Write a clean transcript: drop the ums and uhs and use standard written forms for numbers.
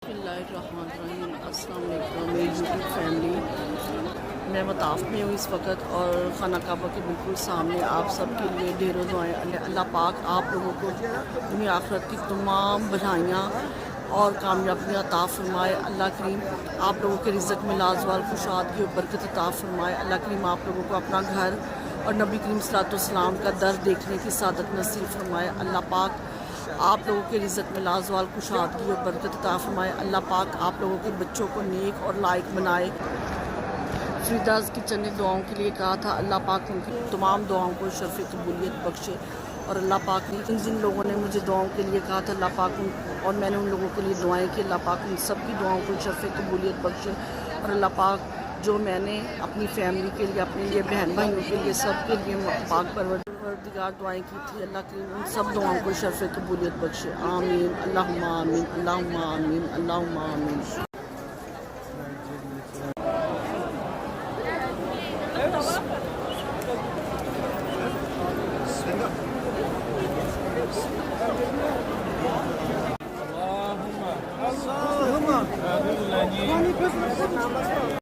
بسم اللہ الرحمن الرحیم۔ السلام علیکم میری یوٹیوب فیملی، میں مطاف میں ہوں اس وقت اور خانہ کعبہ کے بالکل سامنے آپ سب کے لیے ڈھیروں دعائیں۔ اللہ پاک آپ لوگوں کو دنیا آخرت کی تمام بھلائیاں اور کامیابیاں عطا فرمائے۔ اللہ کریم آپ لوگوں کے رزق میں لازوال خوشادگی اور برکت عطا فرمائے۔ اللہ کریم آپ لوگوں کو اپنا گھر اور نبی کریم صلی اللہ علیہ وسلم کا در دیکھنے کی سعادت نصیب فرمائے۔ اللہ پاک آپ لوگوں کے رزق میں لازوال خوشادگی اور برکت عطا فرمائے۔ اللہ پاک آپ لوگوں کے بچوں کو نیک اور لائق بنائے۔ فریداز کچن نے دعاؤں کے لیے کہا تھا، اللہ پاک ان کی تمام دعاؤں کو شرف قبولیت بخشے، اور اللہ پاک نے جن لوگوں نے مجھے دعاؤں کے لیے کہا تھا اللہ پاک اور میں نے ان لوگوں کے لیے دعائیں کی، اللہ پاک ان سب کی دعاؤں کو شرف قبولیت بخشے، اور اللہ پاک جو میں نے اپنی فیملی کے لیے، اپنے لیے، بہن بھائیوں کے لیے، سب کے لیے پاک پروردگار دعائیں کی تھی، اللہ کی ان سب دعاؤں کو شرف قبولیت بخشے۔ آمین، اللہم آمین، اللہم آمین، اللہم آمین۔ اللهم